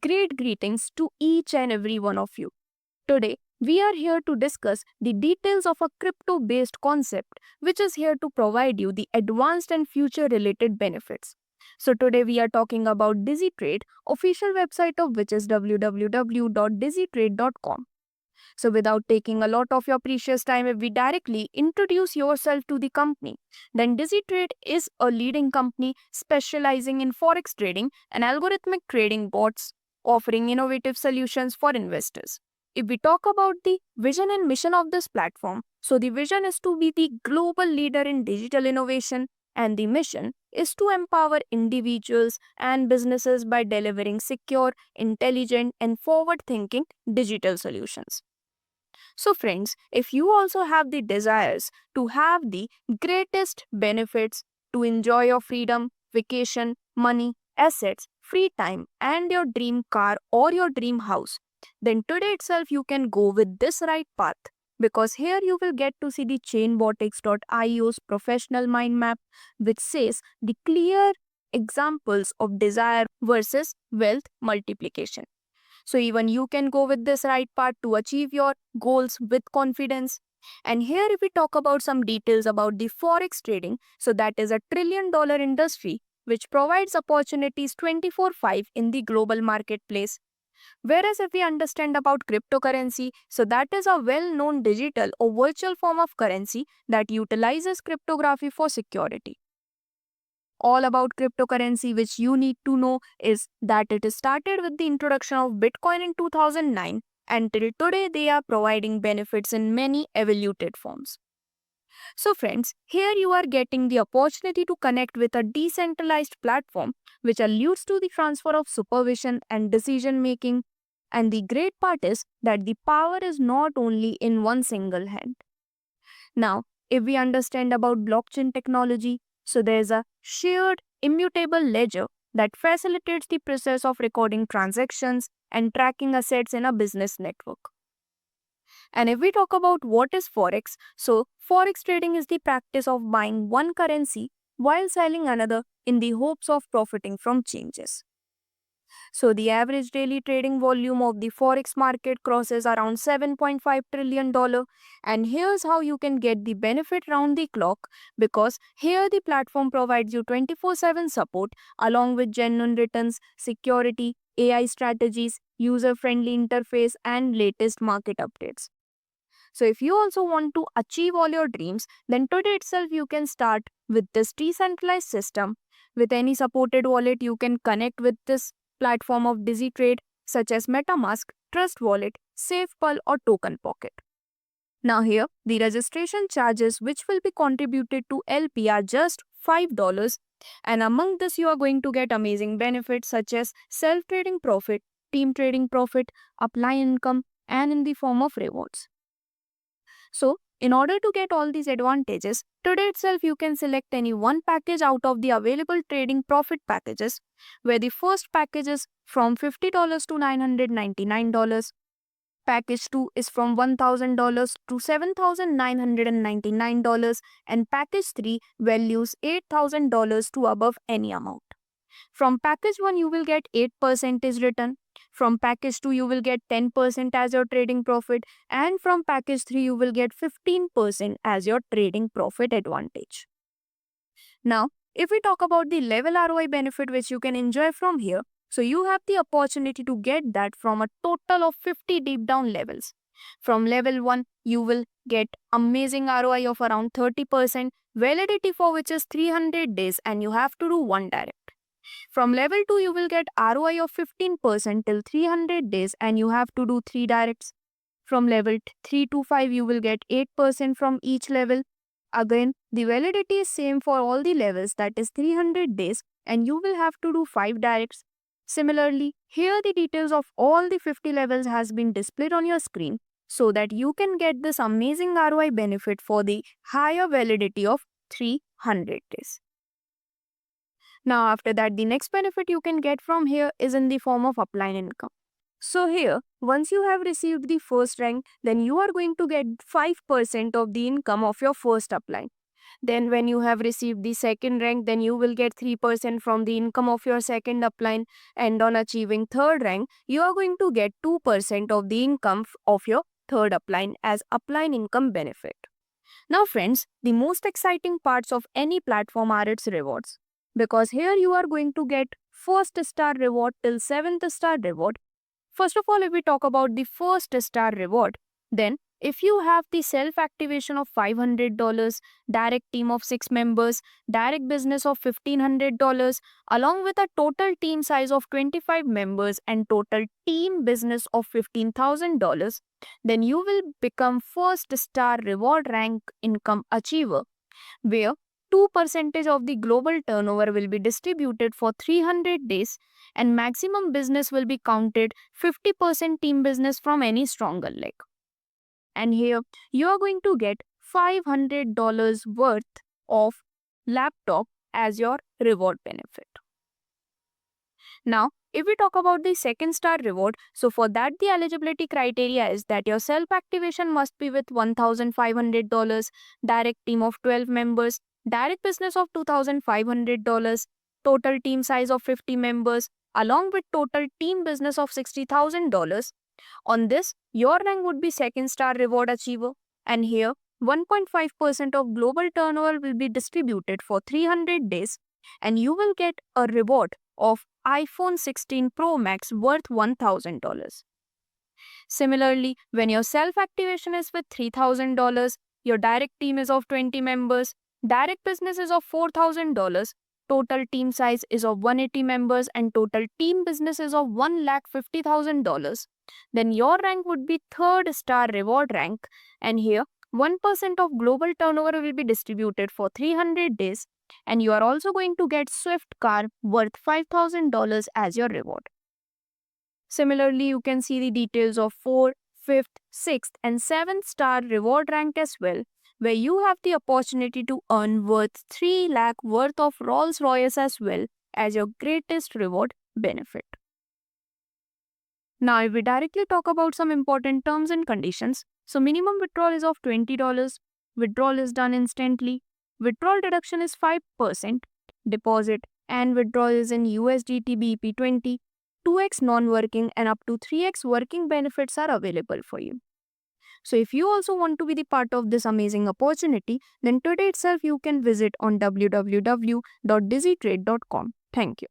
Great greetings to each and every one of you. Today, we are here to discuss the details of a crypto based concept which is here to provide you the advanced and future related benefits. So, today we are talking about DigiTrade, official website of which is www.digitrade.com. So, without taking a lot of your precious time, if we directly introduce yourself to the company, then DigiTrade is a leading company specializing in forex trading and algorithmic trading bots, offering innovative solutions for investors. If we talk about the vision and mission of this platform, so the vision is to be the global leader in digital innovation, and the mission is to empower individuals and businesses by delivering secure, intelligent, and forward thinking digital solutions. So, friends, if you also have the desires to have the greatest benefits to enjoy your freedom, vacation, money, assets, free time, and your dream car or your dream house, then today itself you can go with this right path. Because here you will get to see the chainbotics.io's professional mind map, which says the clear examples of desire versus wealth multiplication. So even you can go with this right path to achieve your goals with confidence. And here if we talk about some details about the forex trading, so that is a $1 trillion industry which provides opportunities 24/5 in the global marketplace. Whereas if we understand about cryptocurrency, so that is a well-known digital or virtual form of currency that utilizes cryptography for security. All about cryptocurrency which you need to know is that it started with the introduction of Bitcoin in 2009 and till today they are providing benefits in many evoluted forms. So friends, here you are getting the opportunity to connect with a decentralized platform which alludes to the transfer of supervision and decision making, and the great part is that the power is not only in one single hand. Now, if we understand about blockchain technology, so there is a shared immutable ledger that facilitates the process of recording transactions and tracking assets in a business network. And if we talk about what is forex, so forex trading is the practice of buying one currency while selling another in the hopes of profiting from changes. So the average daily trading volume of the forex market crosses around $7.5 trillion. And here's how you can get the benefit round the clock, because here the platform provides you 24/7 support along with genuine returns, security, AI strategies, user-friendly interface, and latest market updates. So if you also want to achieve all your dreams, then today itself you can start with this decentralized system. With any supported wallet, you can connect with this platform of DigiTrade such as MetaMask, Trust Wallet, SafePal or Token Pocket. Now here, the registration charges which will be contributed to LP are just $5, and among this you are going to get amazing benefits such as self-trading profit, team trading profit, upline income, and in the form of rewards. So, in order to get all these advantages, today itself you can select any one package out of the available trading profit packages, where the first package is from $50 to $999, package 2 is from $1,000 to $7,999, and package 3 values $8,000 to above any amount. From package 1 you will get 8% return. From package 2 you will get 10% as your trading profit, and from package 3 you will get 15% as your trading profit advantage. Now, if we talk about the level ROI benefit which you can enjoy from here, so you have the opportunity to get that from a total of 50 deep down levels. From level 1, you will get amazing ROI of around 30%, validity for which is 300 days, and you have to do one direct. From level 2, you will get ROI of 15% till 300 days, and you have to do 3 directs. From level 3 to 5, you will get 8% from each level. Again, the validity is same for all the levels, that is 300 days, and you will have to do 5 directs. Similarly, here the details of all the 50 levels has been displayed on your screen so that you can get this amazing ROI benefit for the higher validity of 300 days. Now after that, the next benefit you can get from here is in the form of upline income. So here, once you have received the first rank, then you are going to get 5% of the income of your first upline. Then when you have received the second rank, then you will get 3% from the income of your second upline. And on achieving third rank, you are going to get 2% of the income of your third upline as upline income benefit. Now friends, the most exciting parts of any platform are its rewards. Because here you are going to get first star reward till seventh star reward. First of all, if we talk about the first star reward, then if you have the self activation of $500, direct team of 6 members, direct business of $1,500, along with a total team size of 25 members and total team business of $15,000, then you will become first star reward rank income achiever, where 2% of the global turnover will be distributed for 300 days and maximum business will be counted 50% team business from any stronger leg. And here you are going to get $500 worth of laptop as your reward benefit. Now, if we talk about the second star reward, so for that the eligibility criteria is that your self activation must be with $1,500, direct team of 12 members, direct business of $2,500, total team size of 50 members, along with total team business of $60,000. On this, your rank would be second star reward achiever, and here 1.5% of global turnover will be distributed for 300 days, and you will get a reward of iPhone 16 Pro Max worth $1,000. Similarly, when your self activation is with $3,000, your direct team is of 20 members, direct business is of $4,000, total team size is of 180 members, and total team business is of $1,50,000, then your rank would be third star reward rank, and here 1% of global turnover will be distributed for 300 days, and you are also going to get Swift car worth $5,000 as your reward. Similarly, you can see the details of 4th, 5th, 6th and 7th star reward rank as well, where you have the opportunity to earn worth 3 lakh worth of Rolls Royce as well as your greatest reward benefit. Now, if we directly talk about some important terms and conditions, so minimum withdrawal is of $20, withdrawal is done instantly, withdrawal deduction is 5%, deposit and withdrawal is in USDT BP20, 2x non-working and up to 3x working benefits are available for you. So if you also want to be the part of this amazing opportunity, then today itself you can visit on www.dizzytrade.com. Thank you.